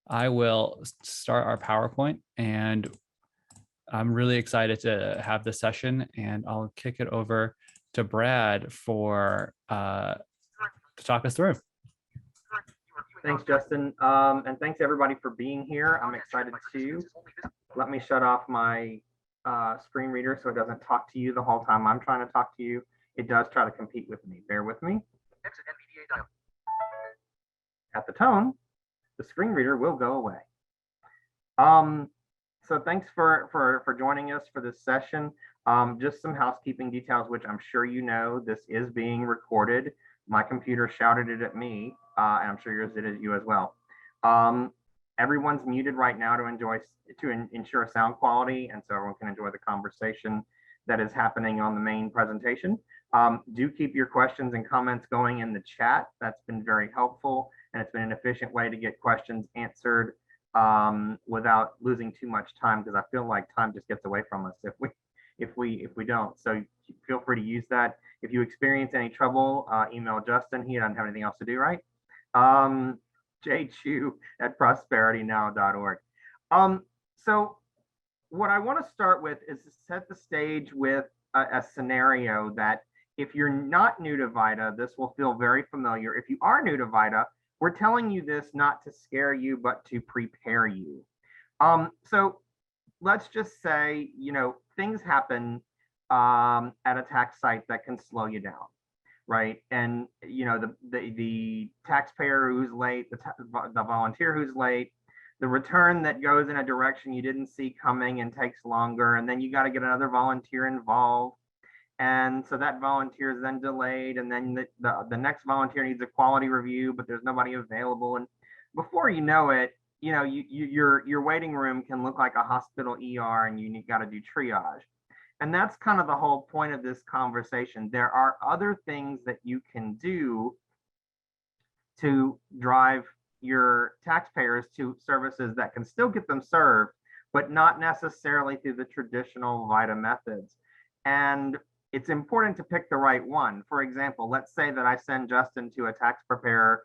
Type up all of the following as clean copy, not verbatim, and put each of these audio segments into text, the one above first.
I will start our PowerPoint, and I'm really excited to have this session, and I'll kick it over to Brad for to talk us through. Thanks, Justin. And thanks everybody for being here. I'm excited to let me shut off my screen reader so it doesn't talk to you the whole time I'm trying to talk to you. It does try to compete with me. Bear with me. At the tone, the screen reader will go away. So thanks for joining us for this session. Just some housekeeping details, which I'm sure you know, this is being recorded. My computer shouted it at me, and I'm sure yours did at you as well. Everyone's muted right now to ensure sound quality, and so everyone can enjoy the conversation that is happening on the main presentation. Do keep your questions and comments going in the chat. That's been very helpful, and it's been an efficient way to get questions answered without losing too much time, because I feel like time just gets away from us if we don't. So feel free to use that. If you experience any trouble, email Justin. He doesn't have anything else to do, right? jchu@prosperitynow.org. So what I want to start with is to set the stage with a scenario that if you're not new to VITA, this will feel very familiar. If you are new to VITA, we're telling you this not to scare you, but to prepare you. So let's just say, things happen at a tax site that can slow you down, right? And the taxpayer who's late, the volunteer who's late, the return that goes in a direction you didn't see coming and takes longer, and then you got to get another volunteer involved. And so that volunteer is then delayed, and then the next volunteer needs a quality review, but there's nobody available. And before you know it, your waiting room can look like a hospital ER, and you got to do triage. And that's kind of the whole point of this conversation. There are other things that you can do to drive your taxpayers to services that can still get them served, but not necessarily through the traditional VITA methods. And it's important to pick the right one. For example, let's say that I send Justin to a tax preparer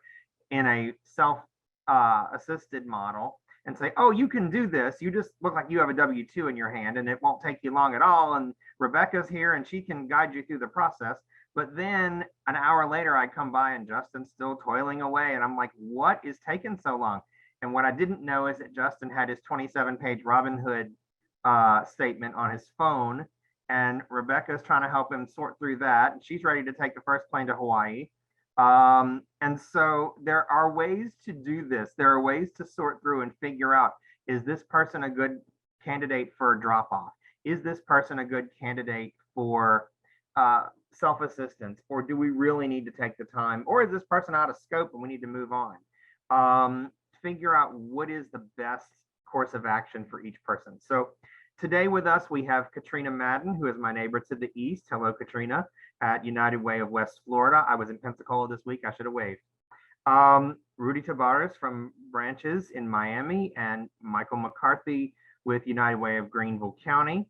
in a self-assisted model and say, oh, you can do this. You just look like you have a W-2 in your hand and it won't take you long at all. And Rebecca's here and she can guide you through the process. But then an hour later, I come by and Justin's still toiling away. And I'm like, what is taking so long? And what I didn't know is that Justin had his 27-page Robinhood statement on his phone. And Rebecca's trying to help him sort through that. And she's ready to take the first plane to Hawaii. And so there are ways to do this. There are ways to sort through and figure out, is this person a good candidate for a drop-off? Is this person a good candidate for self-assistance? Or do we really need to take the time? Or is this person out of scope and we need to move on? Figure out what is the best course of action for each person. So today with us, we have Katrina Madden, who is my neighbor to the east. Hello, Katrina, at United Way of West Florida. I was in Pensacola this week. I should have waved. Rudy Tavares from branches in Miami, and Michael McCarthy with United Way of Greenville County.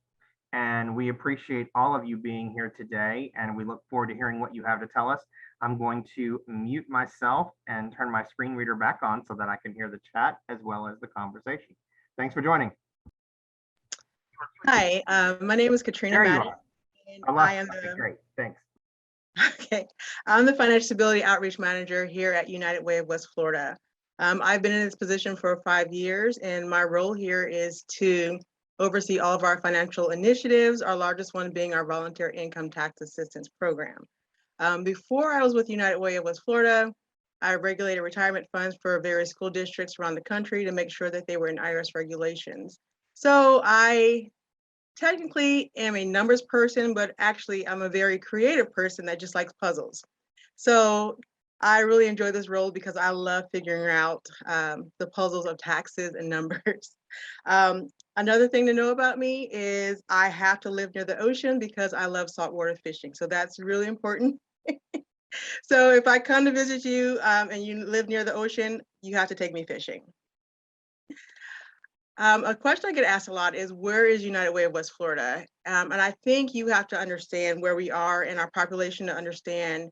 And we appreciate all of you being here today, and we look forward to hearing what you have to tell us. I'm going to mute myself and turn my screen reader back on so that I can hear the chat as well as the conversation. Thanks for joining. Hi, my name is Katrina Madden. And I am great, thanks. Okay, I'm the Financial Stability Outreach Manager here at United Way of West Florida. I've been in this position for 5 years, and my role here is to oversee all of our financial initiatives, our largest one being our Volunteer Income Tax Assistance Program. Before I was with United Way of West Florida, I regulated retirement funds for various school districts around the country to make sure that they were in IRS regulations. So I technically am a numbers person, but actually I'm a very creative person that just likes puzzles. So I really enjoy this role because I love figuring out the puzzles of taxes and numbers. Another thing to know about me is I have to live near the ocean because I love saltwater fishing. So that's really important. So if I come to visit you and you live near the ocean, you have to take me fishing. A question I get asked a lot is, where is United Way of West Florida? And I think you have to understand where we are in our population to understand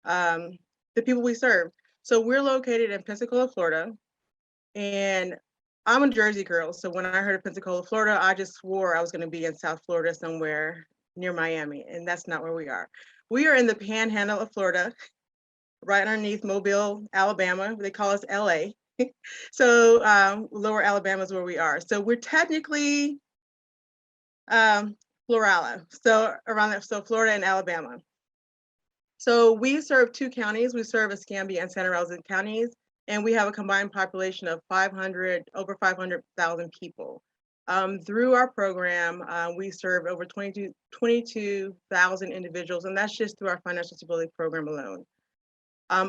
the people we serve. So we're located in Pensacola, Florida, and I'm a Jersey girl, so when I heard of Pensacola, Florida, I just swore I was going to be in South Florida somewhere near Miami, and that's not where we are. We are in the panhandle of Florida, right underneath Mobile, Alabama. They call us LA. So Lower Alabama is where we are. So we're technically Florala, so around that, so Florida and Alabama. So we serve two counties. We serve Escambia and Santa Rosa counties, and we have a combined population of over 500,000 people. Through our program, we serve over 22,000 individuals, and that's just through our financial stability program alone.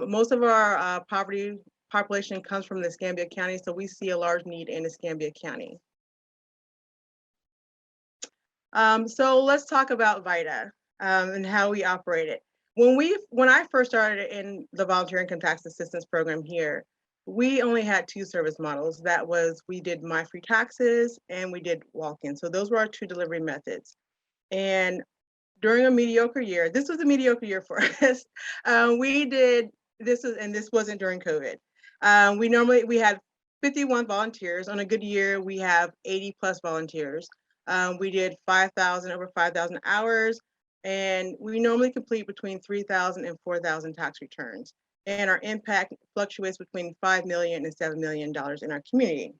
Most of our poverty population comes from the Escambia County, so we see a large need in Escambia County. So let's talk about VITA and how we operate it. When I first started in the volunteer income tax assistance program here, we only had two service models. That was, we did my free taxes and we did walk-in. So those were our two delivery methods. And during a mediocre year, this was a mediocre year for us. We did this, and this wasn't during COVID. We had 51 volunteers. On a good year, we have 80 plus volunteers. We did over 5,000 hours, and we normally complete between 3,000 and 4,000 tax returns. And our impact fluctuates between $5 million and $7 million in our community.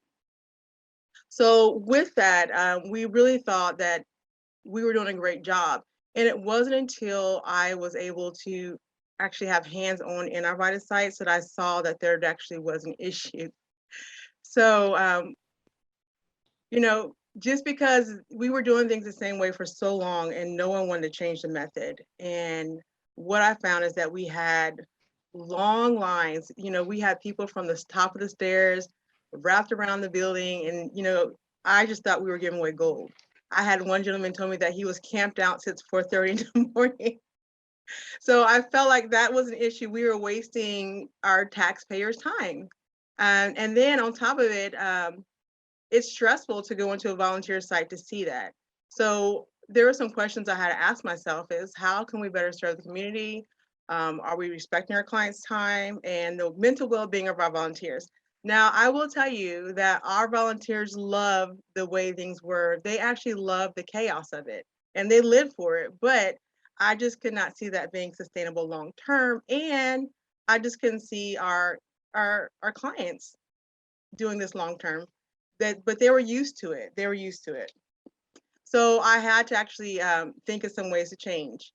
So with that, we really thought that we were doing a great job. And it wasn't until I was able to actually have hands-on in our VITA sites that I saw that there actually was an issue. So, you know, just because we were doing things the same way for so long and no one wanted to change the method. And what I found is that we had long lines. You know, we had people from the top of the stairs wrapped around the building, and, you know, I just thought we were giving away gold. I had one gentleman tell me that he was camped out since 4:30 in the morning. So I felt like that was an issue. We were wasting our taxpayers' time. And then on top of it, it's stressful to go into a volunteer site to see that. So there were some questions I had to ask myself is, how can we better serve the community? Are we respecting our clients' time and the mental well-being of our volunteers? Now, I will tell you that our volunteers love the way things were. They actually love the chaos of it and they live for it, but I just could not see that being sustainable long-term. And I just couldn't see our clients doing this long-term. But they were used to it. They were used to it. So I had to actually think of some ways to change.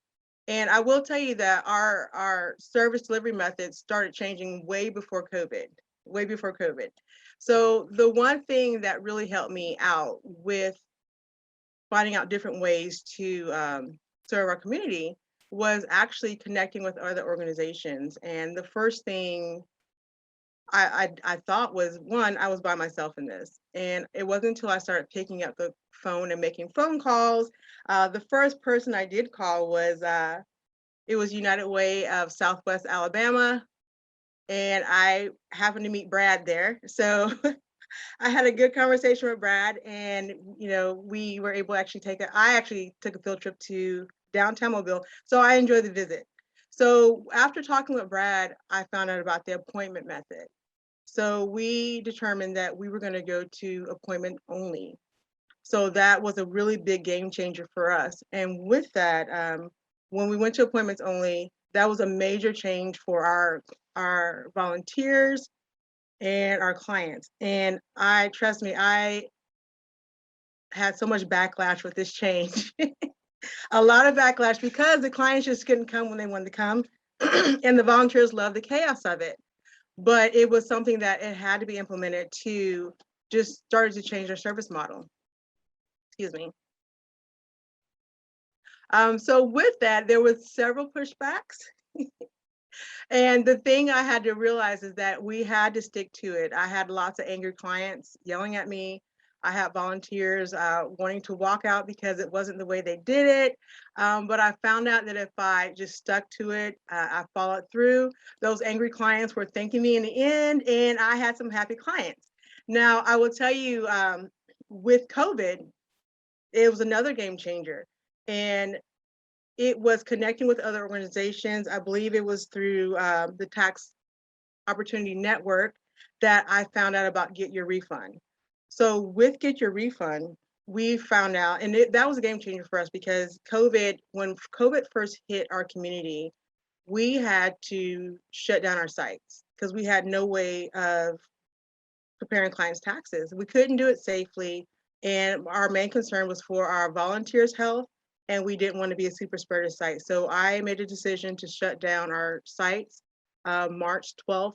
And I will tell you that our service delivery methods started changing way before COVID. So the one thing that really helped me out with finding out different ways to serve our community was actually connecting with other organizations. And the first thing I thought was, one, I was by myself in this. And it wasn't until I started picking up the phone and making phone calls. The first person I did call was, it was United Way of Southwest Alabama. And I happened to meet Brad there. So I had a good conversation with Brad, and, you know, we were able to actually I actually took a field trip to downtown Mobile. So I enjoyed the visit. So after talking with Brad, I found out about the appointment method. So we determined that we were going to go to appointment only. So that was a really big game changer for us. And with that, when we went to appointments only, that was a major change for our volunteers and our clients. And trust me, I had so much backlash with this change. A lot of backlash because the clients just couldn't come when they wanted to come. And the volunteers loved the chaos of it. But it was something that it had to be implemented to just started to change our service model. Excuse me. So with that, there was several pushbacks. And the thing I had to realize is that we had to stick to it. I had lots of angry clients yelling at me. I had volunteers wanting to walk out because it wasn't the way they did it. But I found out that if I just stuck to it, I followed through, those angry clients were thanking me in the end, and I had some happy clients. Now, I will tell you, with COVID, it was another game changer. And it was connecting with other organizations. I believe it was through the Tax Opportunity Network that I found out about Get Your Refund. So with Get Your Refund, we found out, and that was a game changer for us because when COVID first hit our community, we had to shut down our sites because we had no way of preparing clients' taxes. We couldn't do it safely. And our main concern was for our volunteers' health, and we didn't want to be a super spreader site. So I made a decision to shut down our sites March 12th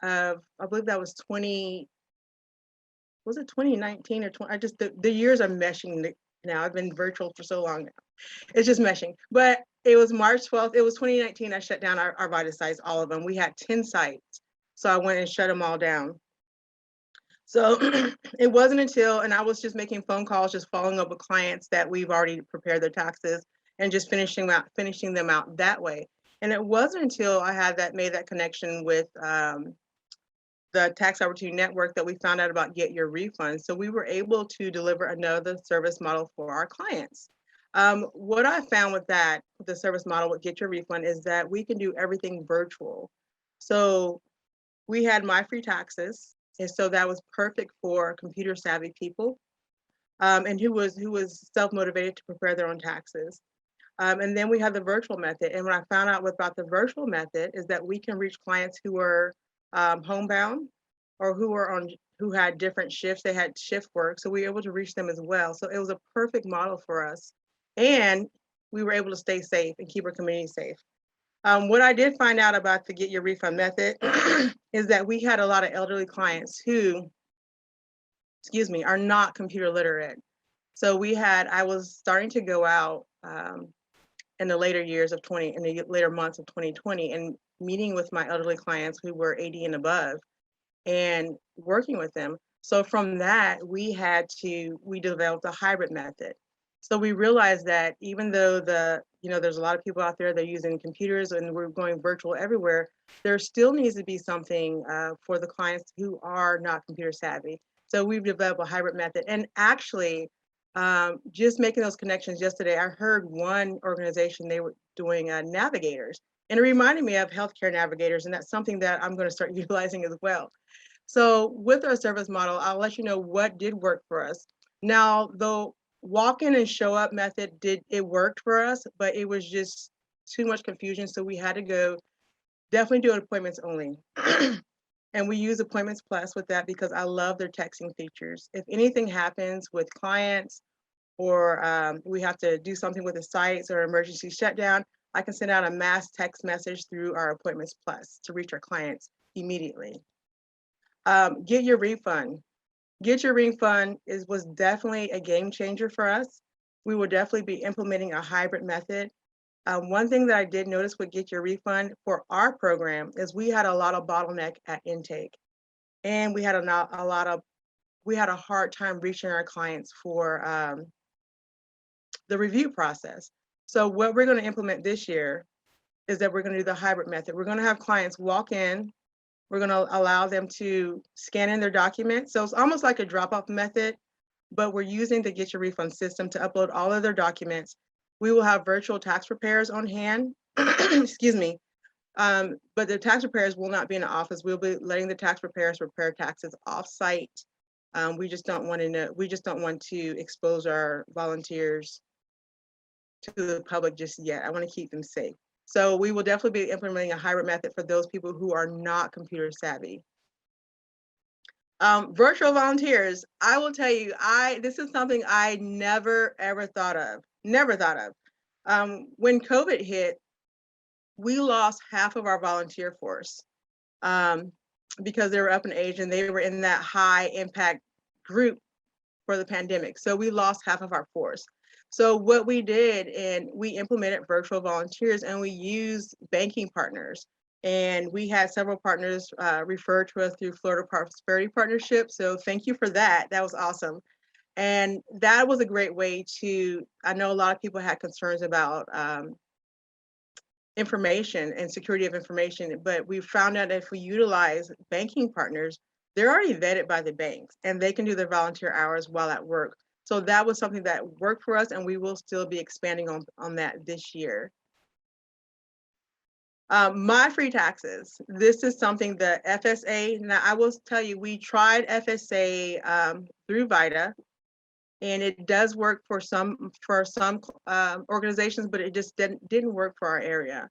of, I believe that was 2019 or 20, the years are meshing now. I've been virtual for so long now. It's just meshing. But it was March 12th, it was 2019, I shut down our Vita sites, all of them. We had 10 sites. So I went and shut them all down. So it wasn't until, and I was just making phone calls, just following up with clients that we've already prepared their taxes and just finishing them out that way. And it wasn't until I had made that connection with the Tax Opportunity Network that we found out about Get Your Refund. So we were able to deliver another service model for our clients. What I found with the service model with Get Your Refund is that we can do everything virtual. So we had My Free Taxes, and so that was perfect for computer savvy people, and who was self-motivated to prepare their own taxes. And then we have the virtual method. And what I found out about the virtual method is that we can reach clients who are homebound or who had different shifts. They had shift work, so we were able to reach them as well. So it was a perfect model for us, and we were able to stay safe and keep our community safe. What I did find out about the Get Your Refund method is that we had a lot of elderly clients who, are not computer literate. So I was starting to go out in the later months of 2020 and meeting with my elderly clients who were 80 and above and working with them. So from that, we developed a hybrid method. So we realized that even though there's a lot of people out there that are using computers and we're going virtual everywhere, there still needs to be something for the clients who are not computer savvy. So we've developed a hybrid method. And actually, just making those connections yesterday, I heard one organization, they were doing navigators, and it reminded me of healthcare navigators, and that's something that I'm going to start utilizing as well. So with our service model, I'll let you know what did work for us. Now, the walk-in and show-up method worked for us, but it was just too much confusion, so we had to definitely do appointments only. And we use Appointments Plus with that because I love their texting features. If anything happens with clients or we have to do something with the sites or emergency shutdown, I can send out a mass text message through our Appointments Plus to reach our clients immediately. Get Your Refund. Get Your Refund was definitely a game changer for us. We will definitely be implementing a hybrid method. One thing that I did notice with Get Your Refund for our program is we had a lot of bottleneck at intake, and we had a hard time reaching our clients for the review process. So what we're going to implement this year is that we're going to do the hybrid method. We're going to have clients walk in. We're going to allow them to scan in their documents. So it's almost like a drop-off method, but we're using the Get Your Refund system to upload all of their documents. We will have virtual tax preparers on hand, excuse me, but the tax preparers will not be in the office. We'll be letting the tax preparers prepare taxes off-site. We just don't want to expose our volunteers to the public just yet. I want to keep them safe. So we will definitely be implementing a hybrid method for those people who are not computer savvy. Virtual volunteers, I will tell you, this is something I never ever thought of. When COVID hit, we lost half of our volunteer force because they were up in age and they were in that high impact group for the pandemic. So we lost half of our force. So what we did, and we implemented virtual volunteers, and we used banking partners. And we had several partners referred to us through Florida Prosperity Partnership. So thank you for that. That was awesome. And that was a great way I know a lot of people had concerns about information and security of information, but we found out if we utilize banking partners, they're already vetted by the banks and they can do their volunteer hours while at work. So that was something that worked for us, and we will still be expanding on that this year. My free taxes. This is something the FSA, now I will tell you, we tried FSA through VITA, and it does work for some organizations, but it just didn't work for our area.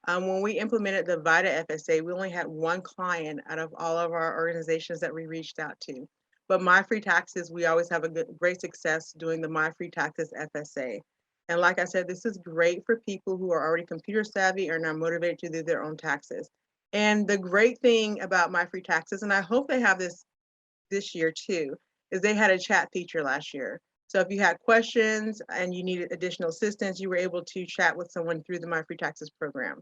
When we implemented the VITA FSA, we only had one client out of all of our organizations that we reached out to. But My Free Taxes, we always have great success doing the My Free Taxes FSA. And like I said, this is great for people who are already computer savvy and are motivated to do their own taxes. And the great thing about My Free Taxes, and I hope they have this year too, is they had a chat feature last year. So if you had questions and you needed additional assistance, you were able to chat with someone through the My Free Taxes program.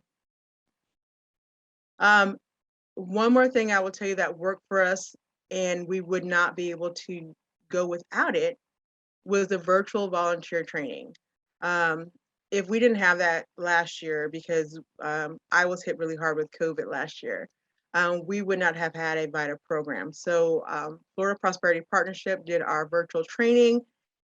One more thing I will tell you that worked for us, and we would not be able to go without it, was the virtual volunteer training. If we didn't have that last year, because I was hit really hard with COVID last year, we would not have had a VITA program. So Florida Prosperity Partnership did our virtual training,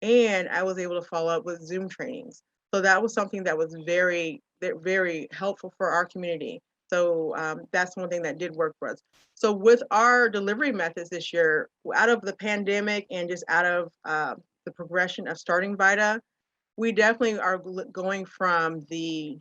and I was able to follow up with Zoom trainings. So that was something that was very, very helpful for our community. So that's one thing that did work for us. So with our delivery methods this year, out of the pandemic and just out of the progression of starting VITA, we definitely are going from the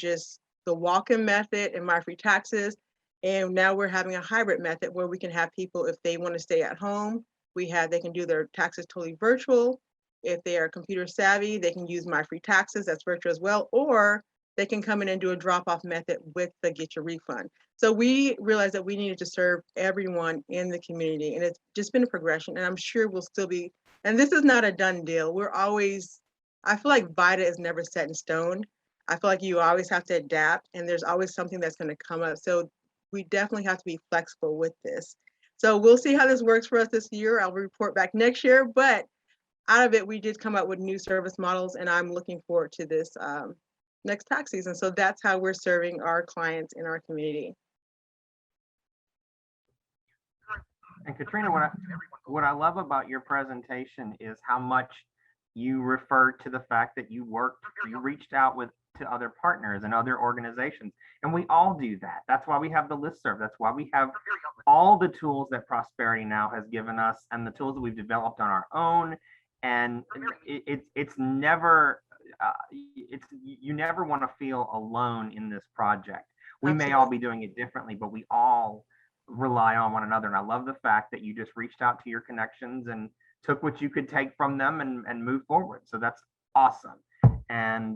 walk-in method and My Free Taxes, and now we're having a hybrid method where we can have people, if they want to stay at home, they can do their taxes totally virtual. If they are computer savvy, they can use My Free Taxes, that's virtual as well, or they can come in and do a drop-off method with the Get Your Refund. So we realized that we needed to serve everyone in the community, and it's just been a progression, and I'm sure we'll still be, and this is not a done deal. I feel like VITA is never set in stone. I feel like you always have to adapt, and there's always something that's going to come up. So we definitely have to be flexible with this. So we'll see how this works for us this year. I'll report back next year, but out of it, we did come up with new service models, and I'm looking forward to this next tax season. So that's how we're serving our clients in our community. And Katrina, what I love about your presentation is how much you referred to the fact that you reached out to other partners and other organizations. And we all do that. That's why we have the listserv. That's why we have all the tools that Prosperity Now has given us and the tools that we've developed on our own. And it's never, you never want to feel alone in this project. We may all be doing it differently, but we all rely on one another. And I love the fact that you just reached out to your connections and took what you could take from them and move forward. So that's awesome. And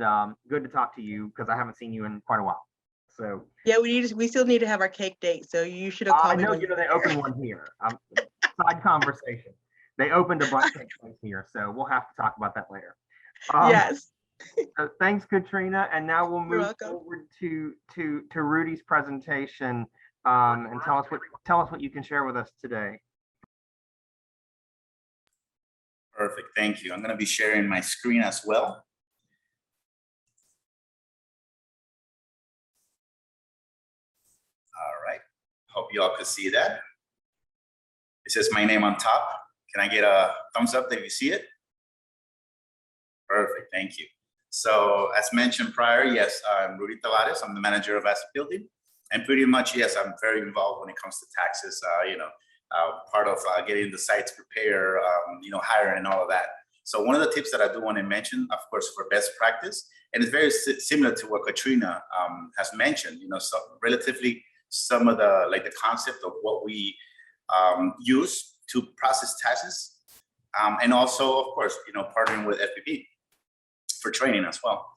good to talk to you, because I haven't seen you in quite a while. So yeah, we still need to have our cake date. So you should have called me. I know, they opened one here. Side conversation. They opened a bunch of things here, so we'll have to talk about that later. Yes. So thanks, Katrina. And now we'll move forward to Rudy's presentation, and tell us what you can share with us today. Perfect, thank you. I'm going to be sharing my screen as well. All right, hope you all could see that. It says my name on top. Can I get a thumbs up that you see it? Perfect, thank you. So as mentioned prior, yes, I'm Rudy Tavares. I'm the manager of asset building. And pretty much, yes, I'm very involved when it comes to taxes, part of getting the sites prepared, hiring and all of that. So one of the tips that I do want to mention, of course, for best practice, and it's very similar to what Katrina has mentioned, so relatively some of the concept of what we use to process taxes, and also, of course, partnering with FPP for training as well.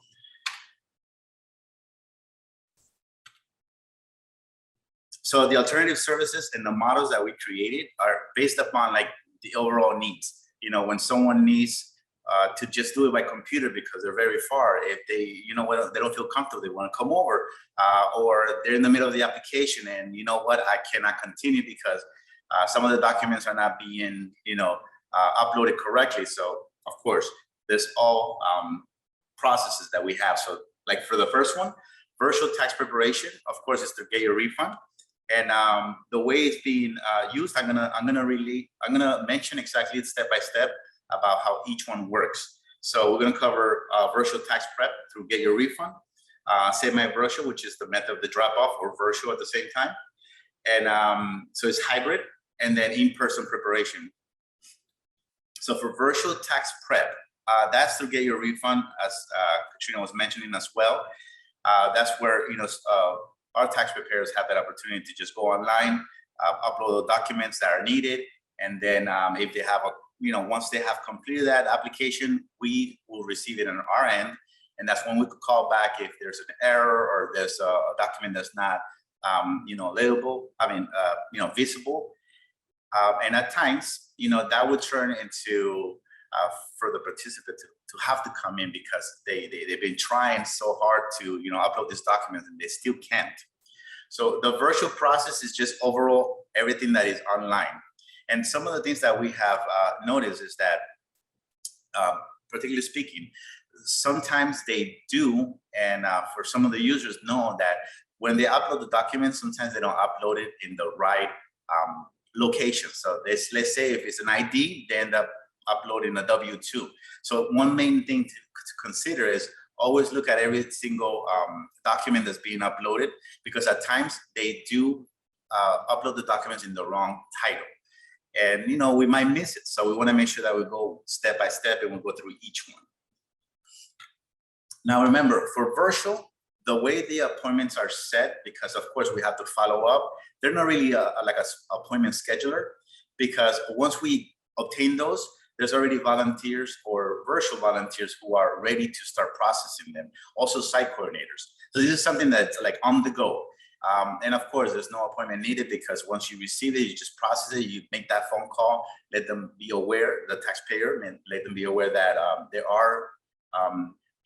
So the alternative services and the models that we created are based upon the overall needs. When someone needs to just do it by computer because they're very far, if they, they don't feel comfortable, they want to come over, or they're in the middle of the application and I cannot continue because some of the documents are not being, uploaded correctly. So of course, there's all processes that we have. So for the first one, virtual tax preparation, of course, is to get your refund. And the way it's being used, I'm gonna mention exactly step by step about how each one works. So we're gonna cover virtual tax prep through Get Your Refund. semi-virtual, which is the method of the drop-off, or virtual at the same time. And so it's hybrid, and then in-person preparation. So for virtual tax prep, that's to get your refund, as Katrina was mentioning as well. That's where, you know, our tax preparers have that opportunity to just go online, upload the documents that are needed, and then if they have a, you know, once they have completed that application, we will receive it on our end, and that's when we could call back if there's an error or there's a document that's not, you know, legible. You know, visible. And at times, you know, that would turn into for the participant to have to come in because they've been trying so hard to, you know, upload these documents and they still can't. So the virtual process is just overall everything that is online. And some of the things that we have noticed is that, particularly speaking, sometimes they do, and for some of the users know that when they upload the documents, sometimes they don't upload it in the right location. So let's say if it's an ID, they end up uploading a W-2. So one main thing to consider is always look at every single document that's being uploaded, because at times they do upload the documents in the wrong title. And, you know, we might miss it. So we want to make sure that we go step by step and we go through each one. Now, remember, for virtual, the way the appointments are set, because of course we have to follow up, they're not really like an appointment scheduler, because once we obtain those, there's already volunteers or virtual volunteers who are ready to start processing them. Also site coordinators. So this is something that's like on the go. And of course, there's no appointment needed, because once you receive it, you just process it, you make that phone call, let them be aware, the taxpayer, and let them be aware that there are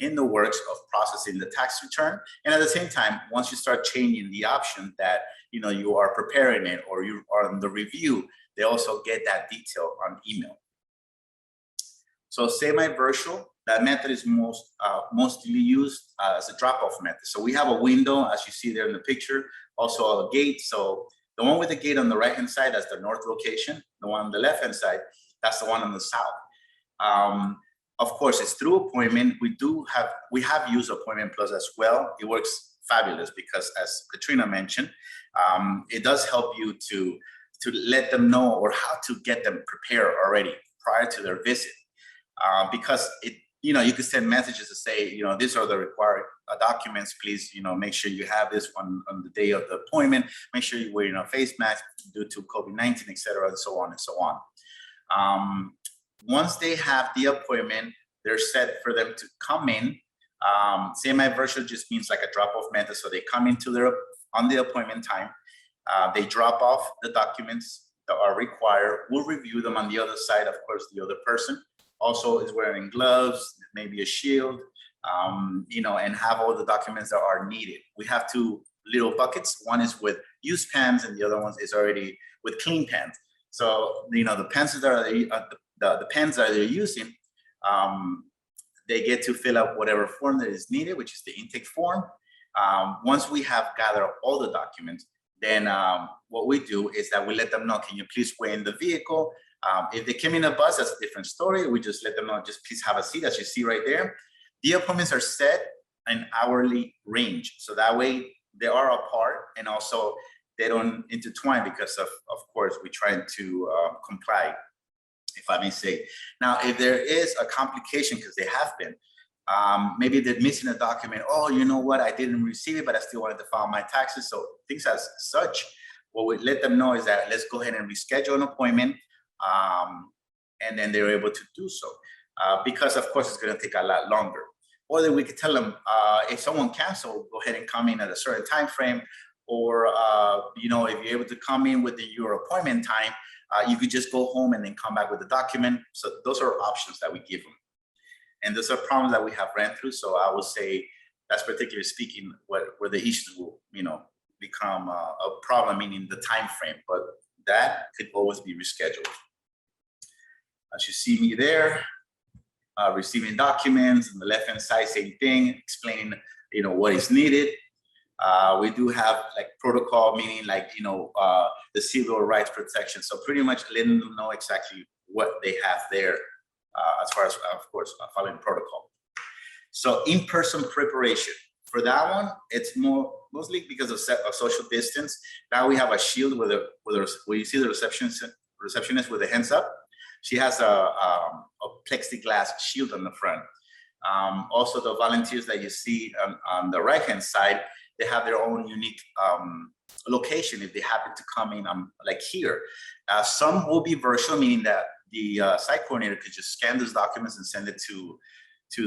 in the works of processing the tax return. And at the same time, once you start changing the option that, you know, you are preparing it or you are on the review, they also get that detail on email. So semi-virtual, that method is mostly used as a drop-off method. So we have a window, as you see there in the picture, also a gate. So the one with the gate on the right-hand side, that's the north location. The one on the left-hand side, that's the one on the south. Of course, it's through appointment. We have used Appointment Plus as well. It works fabulous because, as Katrina mentioned, it does help you to let them know, or how to get them prepared already prior to their visit. Because you know, you could send messages to say, you know, these are the required documents. Please, you know, make sure you have this on the day of the appointment. Make sure you're wearing a face mask due to COVID-19, et cetera, and so on and so on. Once they have the appointment, they're set for them to come in. Semi-virtual just means like a drop-off method. So they come into on the appointment time. They drop off the documents that are required. We'll review them on the other side. Of course, the other person also is wearing gloves, maybe a shield, you know, and have all the documents that are needed. We have two little buckets. One is with used pens, and the other one is already with clean pens. So, you know, the pencils that are the pens that they're using, they get to fill out whatever form that is needed, which is the intake form. Once we have gathered all the documents, then what we do is that we let them know, can you please wait in the vehicle? If they came in a bus, that's a different story. We just let them know, just please have a seat, as you see right there. The appointments are set in hourly range. So that way they are apart, and also they don't intertwine, because of course, we're trying to comply, if I may say. Now, if there is a complication, because they have been, maybe they're missing a document. Oh, you know what? I didn't receive it, but I still wanted to file my taxes. So things as such, what we let them know is that let's go ahead and reschedule an appointment, and then they're able to do so. Because of course, it's going to take a lot longer. Or then we could tell them, if someone canceled, go ahead and come in at a certain time frame. Or, you know, if you're able to come in within your appointment time, you could just go home and then come back with the document. So those are options that we give them. And those are problems that we have ran through. So I would say that's particularly speaking where the issues will, you know, become a problem, meaning the time frame. But that could always be rescheduled. As you see me there, receiving documents, on the left-hand side, same thing, explaining, you know, what is needed. We do have like protocol, meaning like, you know, the civil rights protection. So pretty much letting them know exactly what they have there, as far as, of course, following protocol. So in-person preparation For that one, it's mostly because of social distance. Now we have a shield where you see the receptionist with the hands up. She has a plexiglass shield on the front. Also, the volunteers that you see on the right-hand side, they have their own unique location if they happen to come in like here. Some will be virtual, meaning that the site coordinator could just scan those documents and send it to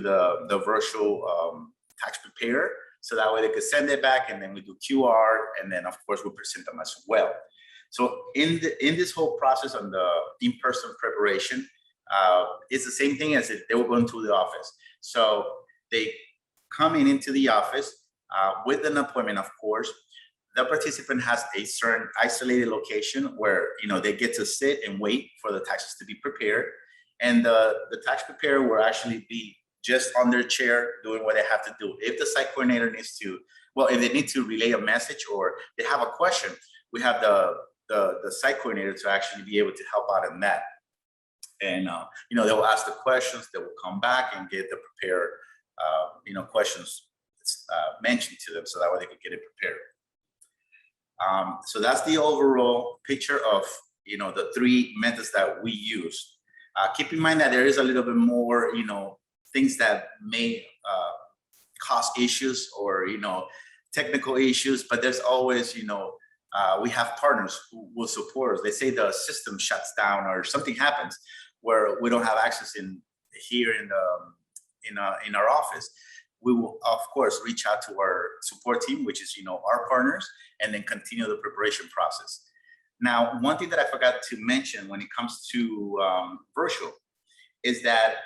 the virtual tax preparer. So that way they could send it back, and then we do QR, and then of course we present them as well. So in this whole process on the in-person preparation, it's the same thing as if they were going to the office. So they coming into the office with an appointment, of course. The participant has a certain isolated location where they get to sit and wait for the taxes to be prepared, and the tax preparer will actually be just on their chair doing what they have to do. If the site coordinator needs to, well, if they need to relay a message or they have a question, we have the site coordinator to actually be able to help out in that. And they will ask the questions, they will come back and get the prepared questions mentioned to them, so that way they could get it prepared. So that's the overall picture of the three methods that we use. Keep in mind that there is a little bit more things that may cause issues or technical issues, but there's always we have partners who will support us. They say the system shuts down or something happens where we don't have access here in our office. We will of course reach out to our support team, which is our partners, and then continue the preparation process. Now, one thing that I forgot to mention when it comes to virtual is that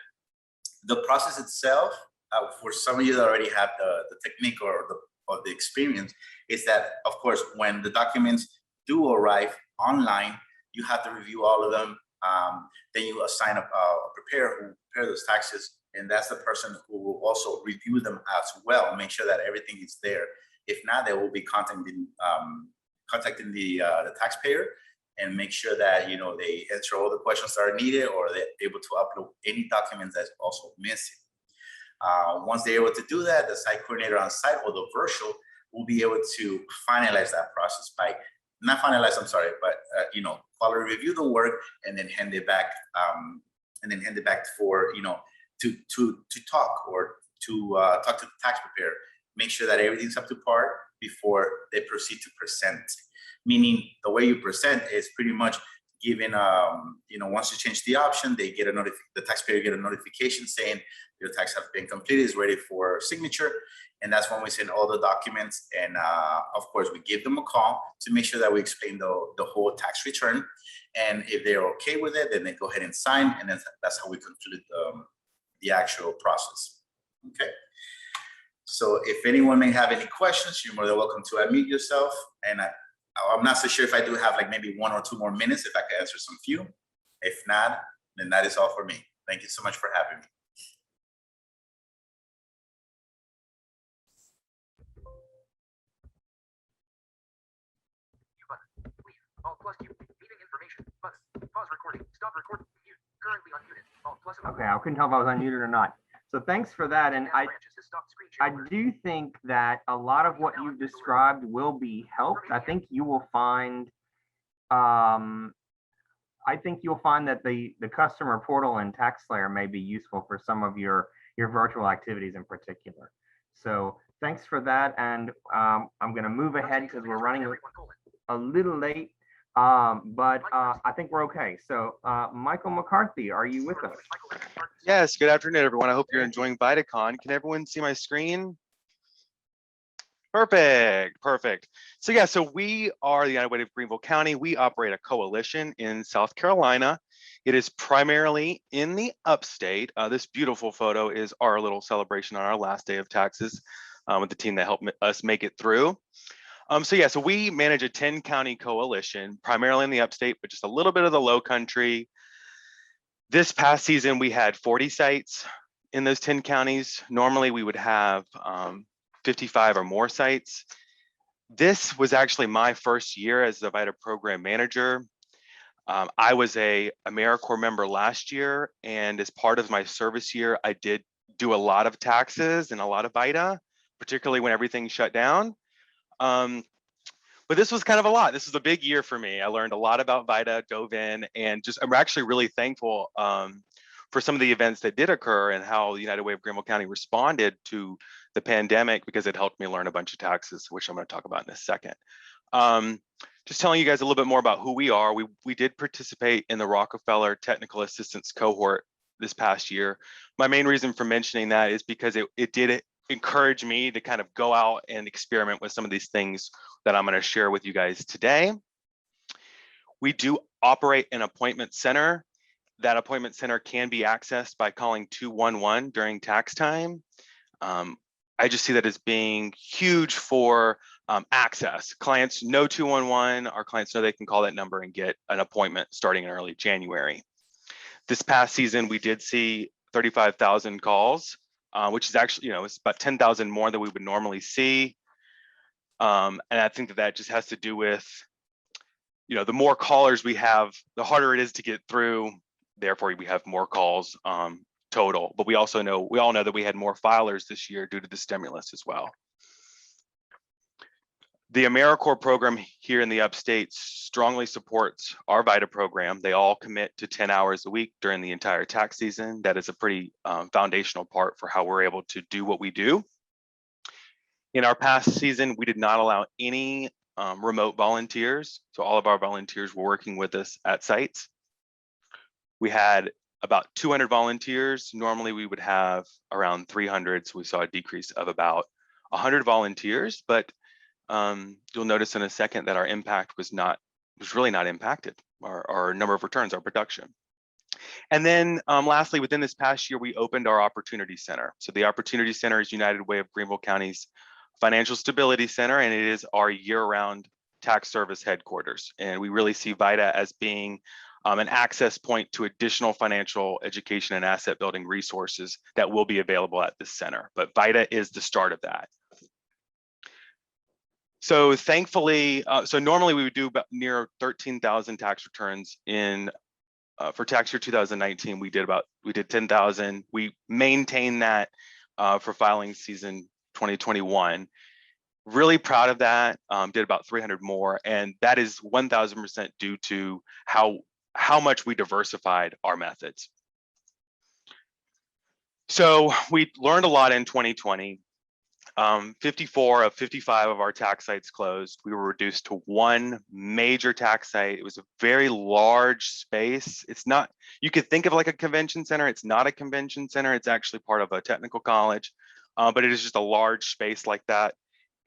the process itself, for some of you that already have the technique or the experience, is that of course when the documents do arrive online, you have to review all of them. Then you assign a preparer who prepare those taxes, and that's the person who will also review them as well, make sure that everything is there. If not, they will be contacting the taxpayer and make sure that they answer all the questions that are needed, or they're able to upload any documents that's also missing. Once they're able to do that, the site coordinator on site or the virtual will be able to finalize that process but quality review the work and then hand it back for to talk or to talk to the tax preparer, make sure that everything's up to par before they proceed to present. Meaning the way you present is pretty much given, once you change the option, they get the taxpayer get a notification saying your tax has been completed, is ready for signature. And that's when we send all the documents. And of course, we give them a call to make sure that we explain the whole tax return. And if they're okay with it, then they go ahead and sign. And then that's how we conclude the actual process. Okay. So if anyone may have any questions, you're more than welcome to unmute yourself. And I'm not so sure if I do have like maybe 1 or 2 more minutes, if I can answer some few. If not, then that is all for me. Thank you so much for having me. Okay, I couldn't tell if I was unmuted or not. So thanks for that. And I do think that a lot of what you've described will be helped. I think you will find, that the customer portal and TaxSlayer may be useful for some of your virtual activities in particular. So thanks for that. And I'm going to move ahead because we're running a little late. But I think we're okay. So Michael McCarthy, are you with us? Yes, good afternoon, everyone. I hope you're enjoying VITACon. Can everyone see my screen? Perfect, perfect. So yeah, so we are the United Way of Greenville County. We operate a coalition in South Carolina. It is primarily in the upstate. This beautiful photo is our little celebration on our last day of taxes with the team that helped us make it through. So we manage a 10-county coalition, primarily in the upstate, but just a little bit of the low country. This past season, we had 40 sites in those 10 counties. Normally, we would have 55 or more sites. This was actually my first year as the VITA program manager. I was a AmeriCorps member last year, and as part of my service year, I did do a lot of taxes and a lot of VITA. particularly when everything shut down. But this was kind of a lot. This was a big year for me. I learned a lot about VITA, dove in, and just I'm actually really thankful for some of the events that did occur and how the United Way of Greenville County responded to the pandemic, because it helped me learn a bunch of taxes, which I'm going to talk about in a second. Just telling you guys a little bit more about who we are. We did participate in the Rockefeller Technical Assistance Cohort this past year. My main reason for mentioning that is because it did encourage me to kind of go out and experiment with some of these things that I'm going to share with you guys today. We do operate an appointment center. That appointment center can be accessed by calling 211 during tax time. I just see that as being huge for access. Clients know 211, our clients know they can call that number and get an appointment starting in early January. This past season, we did see 35,000 calls, which is actually, it's about 10,000 more than we would normally see. And I think that just has to do with, the more callers we have, the harder it is to get through. Therefore, we have more calls total. But we all know that we had more filers this year due to the stimulus as well. The AmeriCorps program here in the upstate strongly supports our VITA program. They all commit to 10 hours a week during the entire tax season. That is a pretty foundational part for how we're able to do what we do. In our past season, we did not allow any remote volunteers. So all of our volunteers were working with us at sites. We had about 200 volunteers. Normally we would have around 300. So we saw a decrease of about 100 volunteers, but you'll notice in a second that our impact was really not impacted, our number of returns, our production. And then lastly, within this past year, we opened our Opportunity Center. So the Opportunity Center is United Way of Greenville County's Financial Stability Center, and it is our year-round tax service headquarters. And we really see VITA as being an access point to additional financial education and asset building resources that will be available at this center. But VITA is the start of that. So thankfully, so normally we would do about near 13,000 tax returns for tax year 2019. We did 10,000. We maintained that for filing season 2021. Really proud of that. Did about 300 more, and that is 1,000% due to how much we diversified our methods. So we learned a lot in 2020. 54 of 55 of our tax sites closed. We were reduced to one major tax site. It was a very large space. It's not, you could think of like a convention center. It's not a convention center. It's actually part of a technical college, but it is just a large space like that.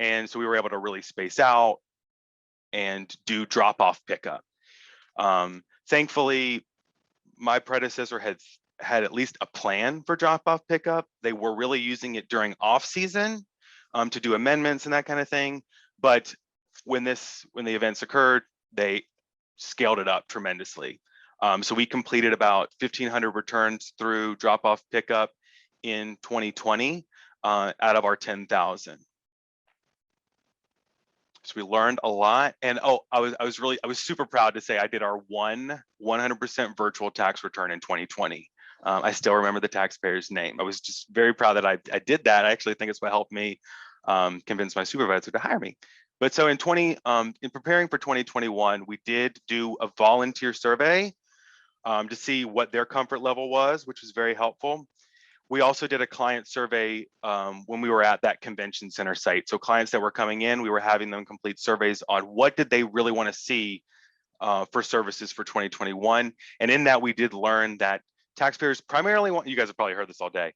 And so we were able to really space out and do drop-off pickup. Thankfully, my predecessor had at least a plan for drop-off pickup. They were really using it during off-season to do amendments and that kind of thing. But when the events occurred, they scaled it up tremendously. So we completed about 1,500 returns through drop-off pickup in 2020 out of our 10,000. So we learned a lot, and I was super proud to say I did our 100% virtual tax return in 2020. I still remember the taxpayer's name. I was just very proud that I did that. I actually think it's what helped me convince my supervisor to hire me. But so in preparing for 2021, we did do a volunteer survey to see what their comfort level was, which was very helpful. We also did a client survey when we were at that convention center site. So clients that were coming in, we were having them complete surveys on what did they really want to see for services for 2021. And in that, we did learn that taxpayers primarily you guys have probably heard this all day,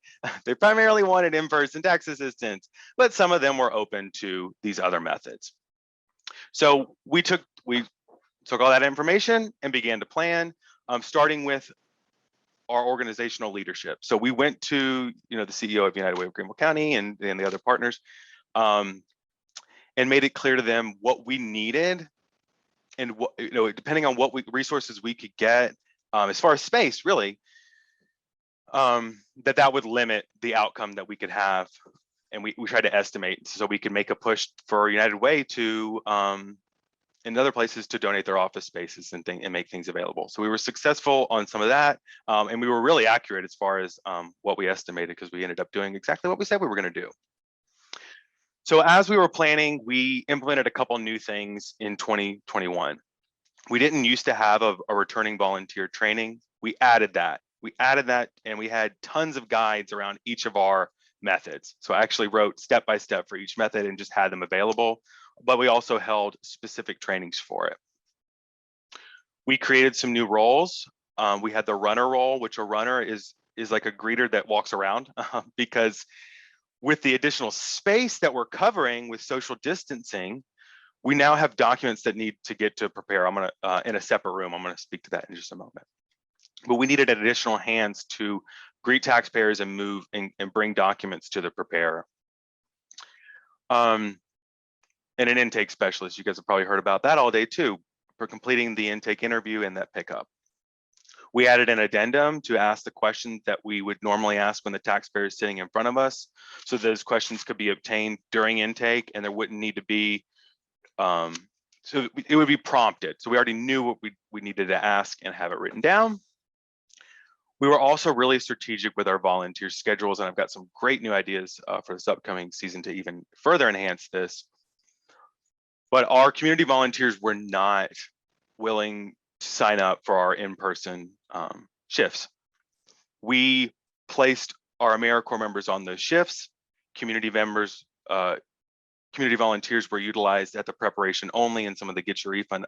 they primarily wanted in-person tax assistance, but some of them were open to these other methods. So we took all that information and began to plan, starting with our organizational leadership. So we went to the CEO of United Way of Greenville County and the other partners, and made it clear to them what we needed and what, depending on what resources we could get, as far as space, really, that would limit the outcome that we could have. And we tried to estimate so we could make a push for United Way to in other places to donate their office spaces and make things available. So we were successful on some of that, and we were really accurate as far as what we estimated, because we ended up doing exactly what we said we were going to do. So as we were planning, we implemented a couple new things in 2021. We didn't used to have a returning volunteer training. We added that. And we had tons of guides around each of our methods. So I actually wrote step by step for each method and just had them available, but we also held specific trainings for it. We created some new roles. We had the runner role, which a runner is like a greeter that walks around because with the additional space that we're covering with social distancing, we now have documents that need to get to prepare. I'm gonna, in a separate room, I'm gonna speak to that in just a moment. But we needed additional hands to greet taxpayers and move and bring documents to the preparer. And an intake specialist, you guys have probably heard about that all day too, for completing the intake interview and that pickup. We added an addendum to ask the questions that we would normally ask when the taxpayer is sitting in front of us. So those questions could be obtained during intake and there wouldn't need to be, so it would be prompted. So we already knew what we needed to ask and have it written down. We were also really strategic with our volunteer schedules, and I've got some great new ideas for this upcoming season to even further enhance this. But our community volunteers were not willing to sign up for our in-person shifts. We placed our AmeriCorps members on those shifts. Community members, community volunteers were utilized at the preparation only and some of the Get Your Refund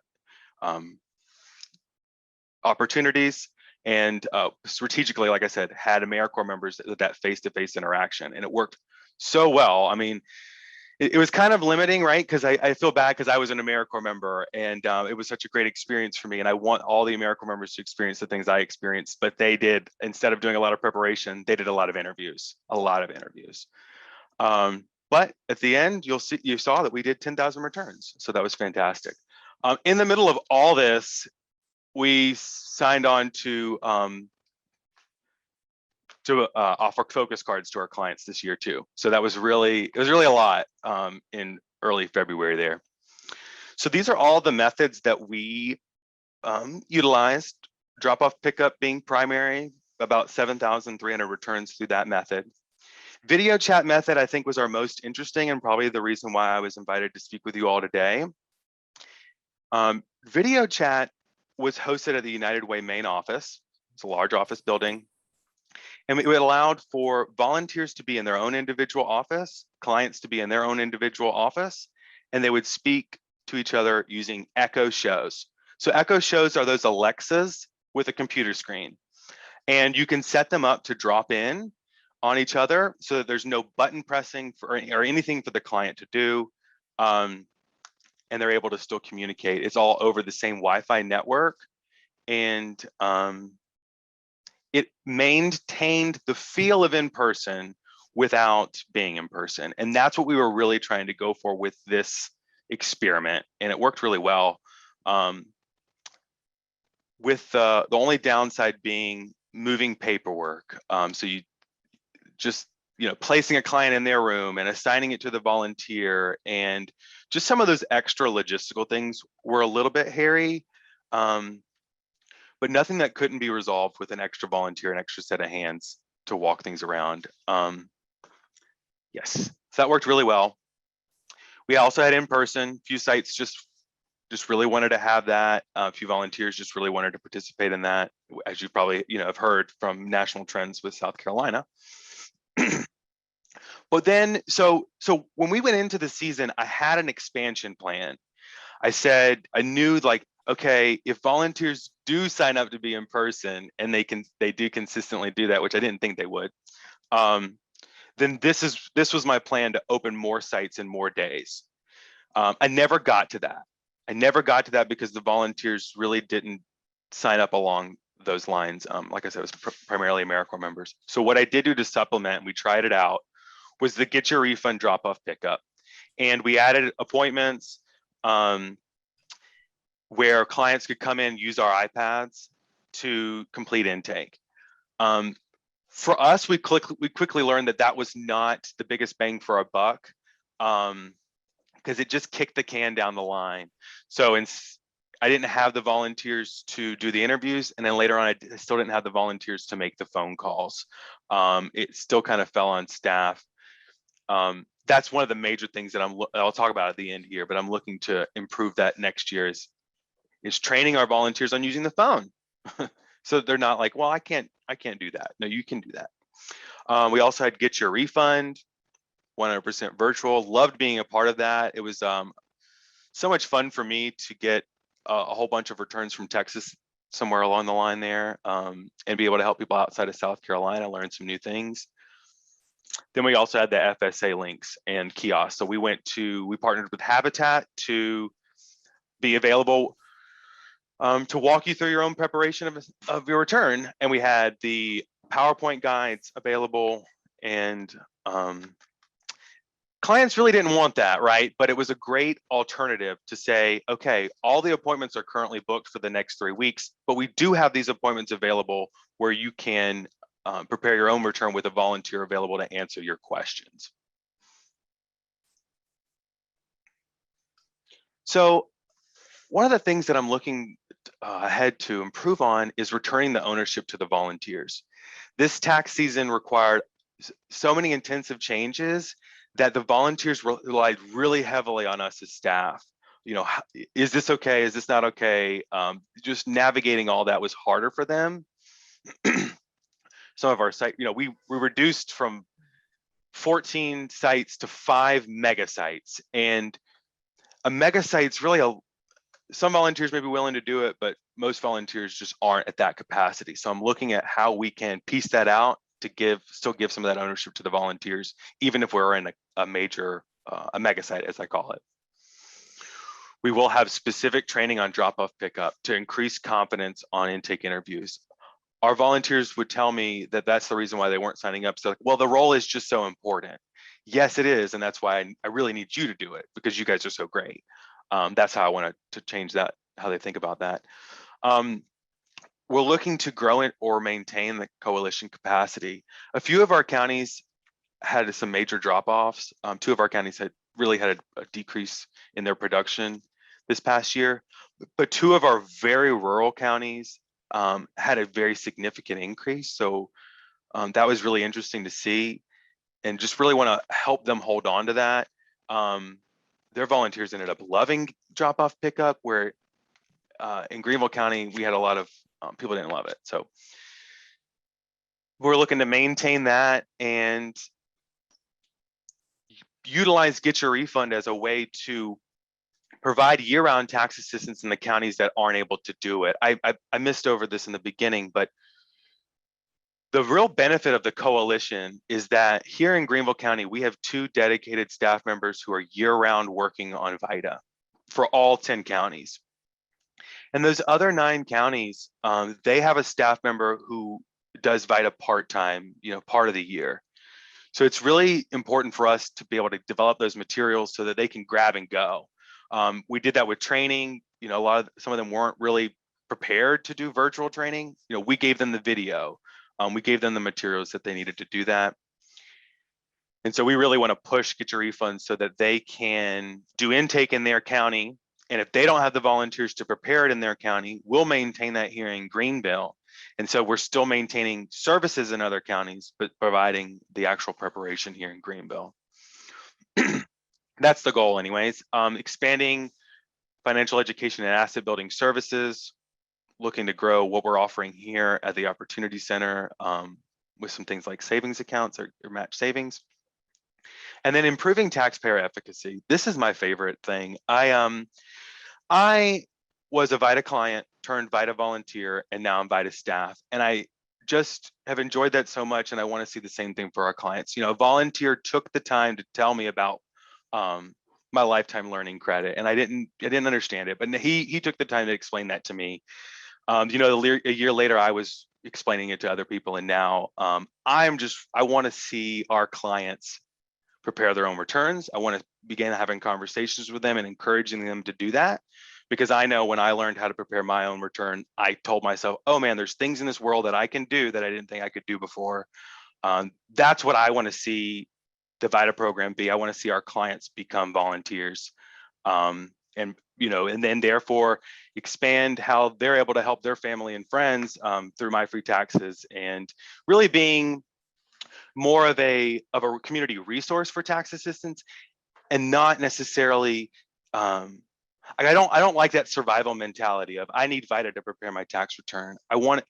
opportunities. And strategically, like I said, had AmeriCorps members that face-to-face interaction, and it worked so well. I mean, it was kind of limiting, right? Because I feel bad because I was an AmeriCorps member, and it was such a great experience for me. And I want all the AmeriCorps members to experience the things I experienced. But they did, instead of doing a lot of preparation, they did a lot of interviews, But at the end, you saw that we did 10,000 returns, so that was fantastic. In the middle of all this, we signed on to offer focus cards to our clients this year too. So that was really, it was really a lot in early February there. So these are all the methods that we utilized. Drop-off pickup being primary, about 7,300 returns through that method. Video chat method, I think, was our most interesting and probably the reason why I was invited to speak with you all today. Video chat was hosted at the United Way main office. It's a large office building. And it allowed for volunteers to be in their own individual office, clients to be in their own individual office, and they would speak to each other using echo shows. So echo shows are those Alexas with a computer screen. And you can set them up to drop in on each other so that there's no button pressing or anything for the client to do. And they're able to still communicate. It's all over the same Wi-Fi network. And it maintained the feel of in-person without being in person. And that's what we were really trying to go for with this experiment. And it worked really well. With the only downside being moving paperwork. So you just, placing a client in their room and assigning it to the volunteer, and just some of those extra logistical things were a little bit hairy, but nothing that couldn't be resolved with an extra volunteer, an extra set of hands to walk things around. Yes, so that worked really well. We also had in-person, few sites just really wanted to have that. A few volunteers just really wanted to participate in that, as you probably have heard from national trends with South Carolina. But then, so when we went into the season, I had an expansion plan. I said, I knew, like, okay, if volunteers do sign up to be in person and they do consistently do that, which I didn't think they would, then this was my plan to open more sites in more days. I never got to that. Because the volunteers really didn't sign up along those lines. Like I said, it was primarily AmeriCorps members. So what I did do to supplement, we tried it out, was the Get Your Refund drop-off pickup. And we added appointments where clients could come in, use our iPads to complete intake. For us, we quickly learned that was not the biggest bang for our buck, because it just kicked the can down the line. So I didn't have the volunteers to do the interviews, and then later on, I still didn't have the volunteers to make the phone calls. It still kind of fell on staff. that's one of the major things that I'll talk about at the end here, but I'm looking to improve that next year is training our volunteers on using the phone. So they're not like, well, I can't do that. No, you can do that. We also had Get Your Refund, 100% virtual. Loved being a part of that. It was so much fun for me to get a whole bunch of returns from Texas somewhere along the line there, and be able to help people outside of South Carolina learn some new things. Then we also had the FSA links and kiosks. So we partnered with Habitat to be available to walk you through your own preparation of your return. And we had the PowerPoint guides available, and clients really didn't want that, right? But it was a great alternative to say, okay, all the appointments are currently booked for the next 3 weeks, but we do have these appointments available where you can prepare your own return with a volunteer available to answer your questions. So one of the things that I'm looking ahead to improve on is returning the ownership to the volunteers. This tax season required so many intensive changes that the volunteers relied really heavily on us as staff. You know, is this okay? Is this not okay? Just navigating all that was harder for them. Some of our sites, you know, we reduced from 14 sites to 5 mega sites, and a mega site's really some volunteers may be willing to do it, but most volunteers just aren't at that capacity. So I'm looking at how we can piece that out to still give some of that ownership to the volunteers, even if we're in a major, a mega site, as I call it. We will have specific training on drop-off pickup to increase confidence on intake interviews. Our volunteers would tell me that that's the reason why they weren't signing up. So, like, well, the role is just so important. Yes, it is, and that's why I really need you to do it, because you guys are so great. That's how I want to change that, how they think about that. We're looking to grow it or maintain the coalition capacity. A few of our counties had some major drop-offs. 2 of our counties had a decrease in their production this past year, but 2 of our very rural counties had a very significant increase. So that was really interesting to see, and just really want to help them hold on to that. Their volunteers ended up loving drop-off pickup, where in Greenville County, we had a lot of people didn't love it. So we're looking to maintain that and utilize Get Your Refund as a way to provide year-round tax assistance in the counties that aren't able to do it. I missed over this in the beginning, but the real benefit of the coalition is that here in Greenville County, we have 2 dedicated staff members who are year-round working on VITA for all 10 counties. And those other 9 counties, they have a staff member who does VITA part-time, part of the year. So it's really important for us to be able to develop those materials so that they can grab and go. We did that with training. Some of them weren't really prepared to do virtual training. We gave them the video. We gave them the materials that they needed to do that. And so we really want to push Get Your Refund so that they can do intake in their county. And if they don't have the volunteers to prepare it in their county, we'll maintain that here in Greenville. And so we're still maintaining services in other counties, but providing the actual preparation here in Greenville. That's the goal anyways. Expanding financial education and asset building services, looking to grow what we're offering here at the Opportunity Center with some things like savings accounts or match savings. And then improving taxpayer efficacy. This is my favorite thing. I was a VITA client turned VITA volunteer, and now I'm VITA staff. And I just have enjoyed that so much, and I want to see the same thing for our clients. A volunteer took the time to tell me about my lifetime learning credit, and I didn't understand it, but he took the time to explain that to me. A year later, I was explaining it to other people, and now I want to see our clients prepare their own returns. I want to begin having conversations with them and encouraging them to do that, because I know when I learned how to prepare my own return, I told myself, oh man, there's things in this world that I can do that I didn't think I could do before. That's what I want to see the VITA program be. I want to see our clients become volunteers, and then therefore expand how they're able to help their family and friends through My Free Taxes, and really being more of a community resource for tax assistance, and not necessarily I don't like that survival mentality of I need VITA to prepare my tax return. I want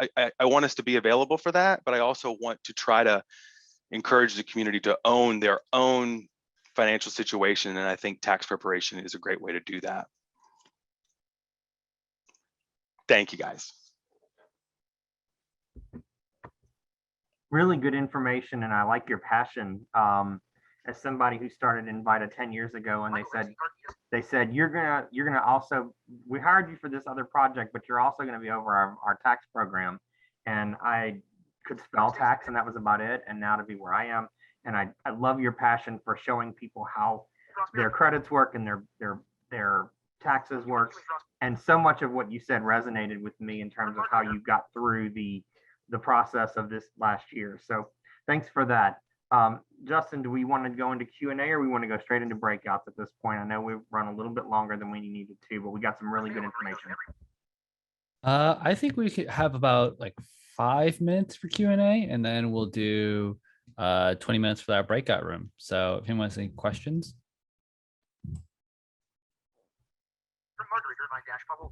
us to be available for that, but I also want to try to encourage the community to own their own financial situation, and I think tax preparation is a great way to do that. Thank you, guys. Really good information, and I like your passion. As somebody who started in VITA 10 years ago, and they said you're gonna also, we hired you for this other project, but you're also gonna be over our tax program. And I could spell tax, and that was about it. And now to be where I am, and I love your passion for showing people how their credits work and their taxes work. And so much of what you said resonated with me in terms of how you got through the process of this last year. So thanks for that. Justin, do we want to go into Q&A, or we want to go straight into breakouts at this point? I know we've run a little bit longer than we needed to, but we got some really good information. I think we could have about like 5 minutes for Q&A, and then we'll do 20 minutes for that breakout room. So if anyone has any questions.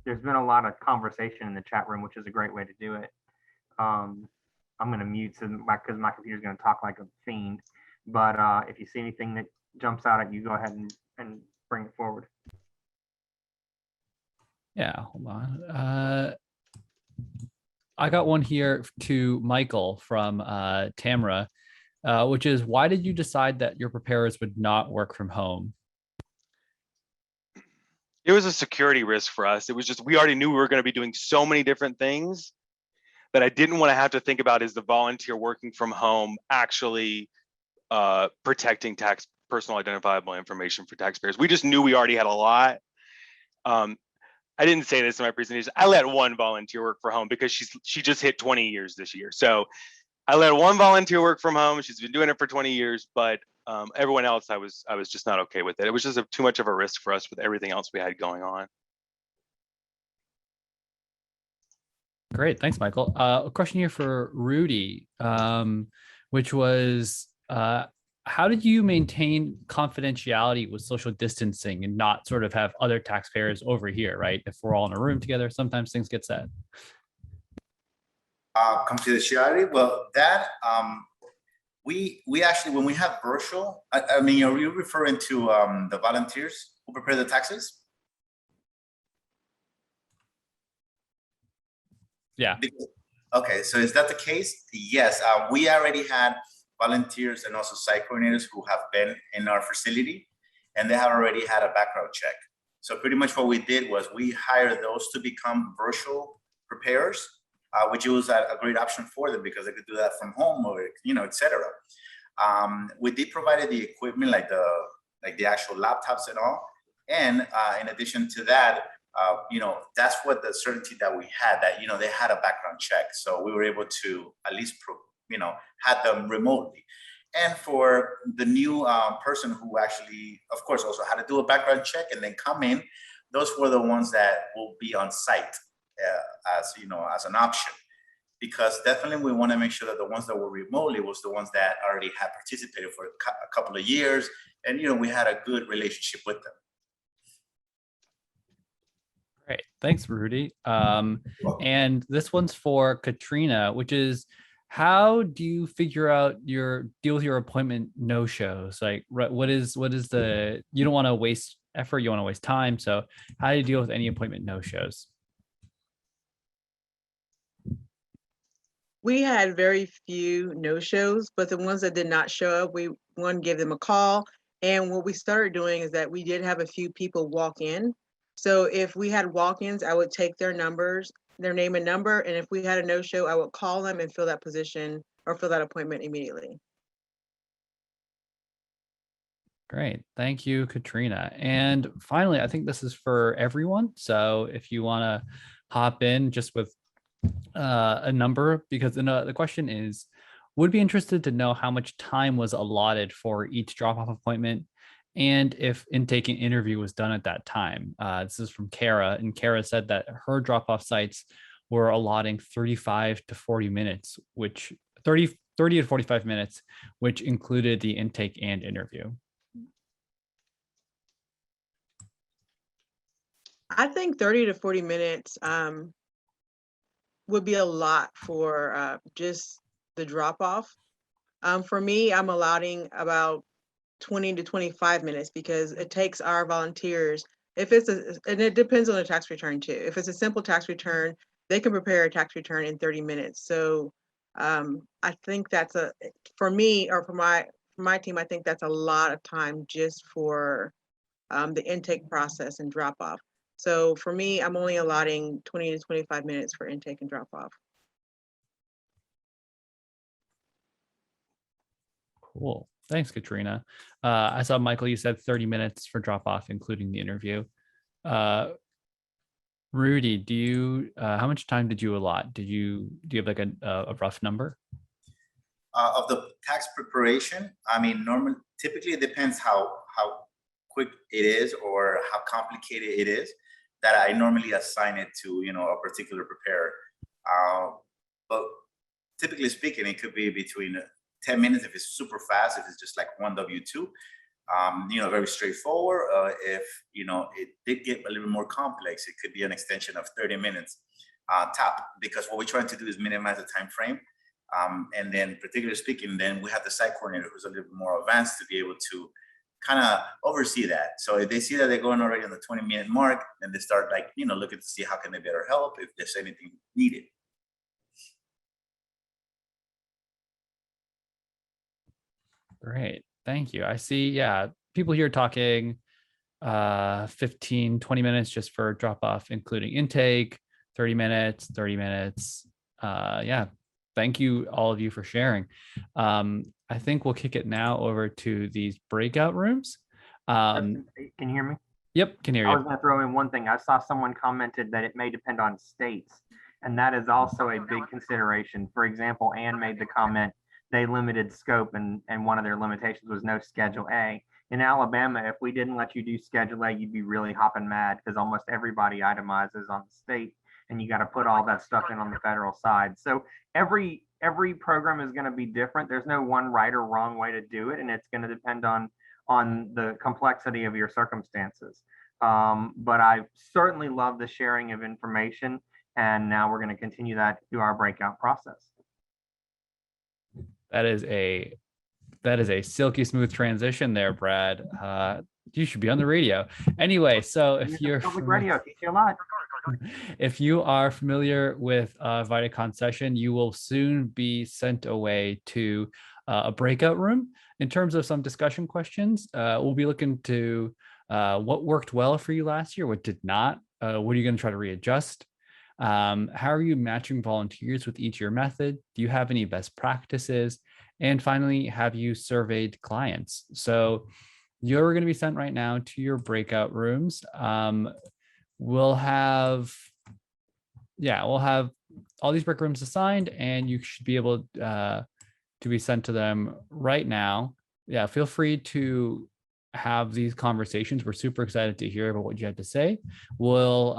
There's been a lot of conversation in the chat room, which is a great way to do it. I'm going to mute because my computer's going to talk like a fiend. But if you see anything that jumps out at you, go ahead and bring it forward. Yeah, hold on. I got one here to Michael from Tamara, which is, why did you decide that your preparers would not work from home? It was a security risk for us. It was just, we already knew we were going to be doing so many different things that I didn't want to have to think about, is the volunteer working from home actually protecting personal identifiable information for taxpayers. We just knew we already had a lot. I didn't say this in my presentation. I let one volunteer work from home because she just hit 20 years this year. So I let one volunteer work from home. She's been doing it for 20 years, but everyone else, I was just not okay with it. It was just too much of a risk for us with everything else we had going on. Great, thanks, Michael. A question here for Rudy, which was, how did you maintain confidentiality with social distancing and not sort of have other taxpayers over here, right? If we're all in a room together, sometimes things get said. Confidentiality, well, that we actually, when we have virtual, I mean, are you referring to the volunteers who prepare the taxes? Yeah. Okay, so is that the case? Yes, we already had volunteers and also site coordinators who have been in our facility, and they have already had a background check. So pretty much what we did was we hired those to become virtual preparers, which was a great option for them because they could do that from home, or etc. We did provide the equipment, like the actual laptops and all, and in addition to that, that's what the certainty that we had, that they had a background check, so we were able to at least had them remotely. And for the new person who actually, of course, also had to do a background check and then come in, those were the ones that will be on site as an option, because definitely we want to make sure that the ones that were remotely was the ones that already had participated for a couple of years, and we had a good relationship with them. Great, thanks, Rudy. And this one's for Katrina, which is, how do you figure out deal with your appointment no-shows? Like, what is the, you don't want to waste effort, you want to waste time. So how do you deal with any appointment no-shows? We had very few no-shows, but the ones that did not show up, we gave them a call. And what we started doing is that we did have a few people walk in. So if we had walk-ins, I would take their numbers, their name and number, and if we had a no-show, I would call them and fill that position or fill that appointment immediately. Great, thank you, Katrina. And finally, I think this is for everyone. So if you want to hop in just with a number, because the question is, would be interested to know how much time was allotted for each drop-off appointment, and if intake and interview was done at that time. This is from Kara, and Kara said that her drop-off sites were allotting 35 to 40 minutes, which 30 30 to 45 minutes, which included the intake and interview? I think 30 to 40 minutes would be a lot for just the drop off. For me, I'm allowing about 20 to 25 minutes because it takes our volunteers, if it's and it depends on the tax return too. If it's a simple tax return, they can prepare a tax return in 30 minutes. So I think that's for me or for my team, I think that's a lot of time just for the intake process and drop off. So for me, I'm only allotting 20 to 25 minutes for intake and drop off. Cool. Thanks, Katrina. I saw, Michael, you said 30 minutes for drop off, including the interview. Rudy, do you, how much time did you allot? Do you have like a rough number? Of the tax preparation, I mean, typically it depends how quick it is or how complicated it is, that I normally assign it to, you know, a particular preparer. But typically speaking, it could be between 10 minutes if it's super fast, if it's just like one W-2, you know, very straightforward. If, you know, it did get a little more complex, it could be an extension of 30 minutes top, because what we're trying to do is minimize the time frame. And then particularly speaking, then we have the site coordinator who's a little bit more advanced to be able to kind of oversee that. So if they see that they're going already on the 20-minute mark, then they start like, you know, looking to see how can they better help if there's anything needed. Great. Thank you. I see. Yeah. People here talking 15, 20 minutes just for drop off, including intake, 30 minutes, 30 minutes. Yeah. Thank you, all of you, for sharing. I think we'll kick it now over to these breakout rooms. Can you hear me? Yep, can hear I was you. going to throw in one thing. I saw someone commented that it may depend on states, and that is also a big consideration. For example, Anne made the comment they limited scope, and one of their limitations was no Schedule A. In Alabama, if we didn't let you do Schedule A, you'd be really hopping mad because almost everybody itemizes on the state, and you got to put all that stuff in on the federal side. So every program is going to be different. There's no one right or wrong way to do it, and it's going to depend on the complexity of your circumstances. But I certainly love the sharing of information, and now we're going to continue that through our breakout process. That is a silky smooth transition there, Brad. You should be on the radio. Anyway, so if you're public radio, teach you a lot. If you are familiar with VITACon session, you will soon be sent away to a breakout room. In terms of some discussion questions, we'll be looking to what worked well for you last year, what did not, what are you going to try to readjust? How are you matching volunteers with each of your method? Do you have any best practices? And finally, have you surveyed clients? So you're going to be sent right now to your breakout rooms. We'll have all these break rooms assigned, and you should be able to be sent to them right now. Yeah, feel free to have these conversations. We're super excited to hear about what you have to say. We'll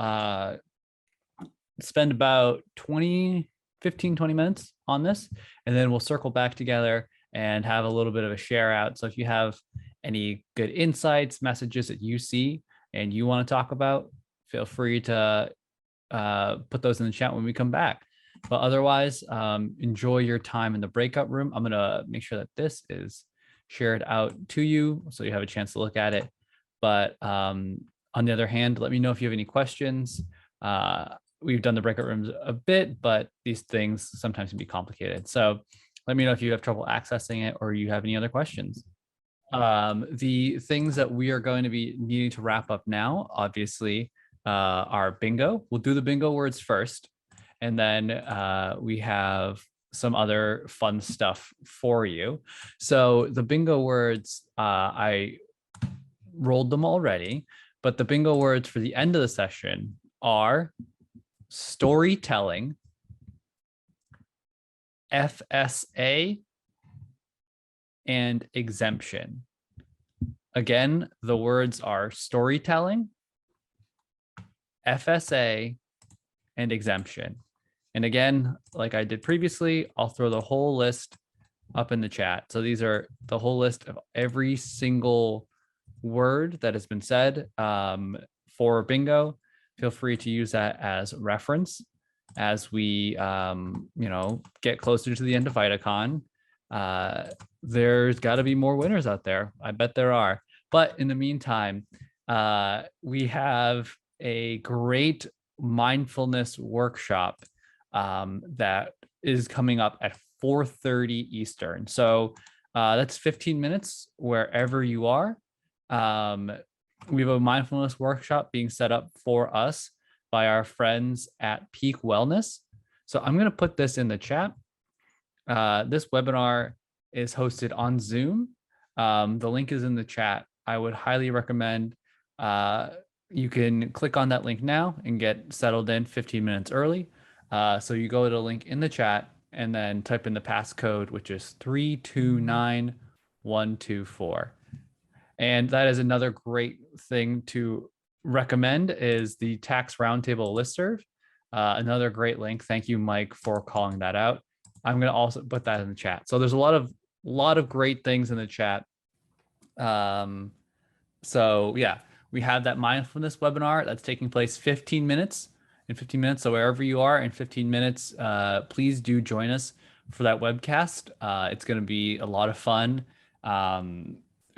spend about 15, 20 minutes on this, and then we'll circle back together and have a little bit of a share out. So if you have any good insights, messages that you see and you want to talk about, feel free to put those in the chat when we come back. But otherwise, enjoy your time in the breakout room. I'm going to make sure that this is shared out to you so you have a chance to look at it. But on the other hand, let me know if you have any questions. We've done the breakout rooms a bit, but these things sometimes can be complicated. So let me know if you have trouble accessing it or you have any other questions. The things that we are going to be needing to wrap up now, obviously, are bingo. We'll do the bingo words first, and then we have some other fun stuff for you. So the bingo words, I rolled them already, but the bingo words for the end of the session are storytelling, FSA, and exemption. Again, the words are storytelling, FSA, and exemption. And again, like I did previously, I'll throw the whole list up in the chat. So these are the whole list of every single word that has been said for bingo. Feel free to use that as reference as we, get closer to the end of VITACon. There's got to be more winners out there. I bet there are. But in the meantime, we have a great mindfulness workshop that is coming up at 4:30 Eastern. So that's 15 minutes wherever you are. We have a mindfulness workshop being set up for us by our friends at Peak Wellness. So I'm going to put this in the chat. This webinar is hosted on Zoom. The link is in the chat. I would highly recommend you can click on that link now and get settled in 15 minutes early. So you go to the link in the chat and then type in the passcode, which is 329124. And that is another great thing to recommend is the Tax Roundtable listserv. Another great link. Thank you, Mike, for calling that out. I'm going to also put that in the chat. So there's a lot of great things in the chat. So yeah, we have that mindfulness webinar that's taking place 15 minutes. In 15 minutes, so wherever you are in 15 minutes, please do join us for that webcast. It's going to be a lot of fun. A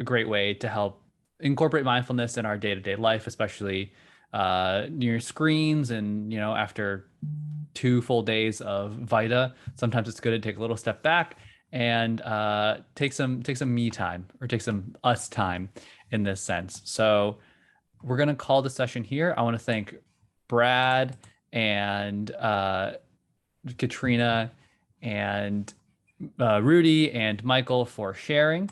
great way to help incorporate mindfulness in our day-to-day life, especially near screens and after 2 full days of Vita. Sometimes it's good to take a little step back and take some me time or take some us time in this sense. So we're going to call the session here. I want to thank Brad and Katrina and Rudy and Michael for sharing.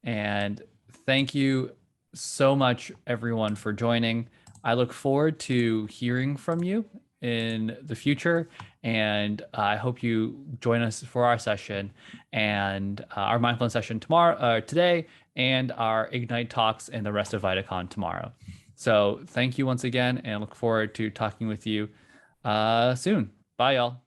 And thank you so much, everyone, for joining. I look forward to hearing from you in the future. And I hope you join us for our session and our mindfulness session today, and our Ignite talks and the rest of VITACon tomorrow. So thank you once again, and I look forward to talking with you soon. Bye, y'all.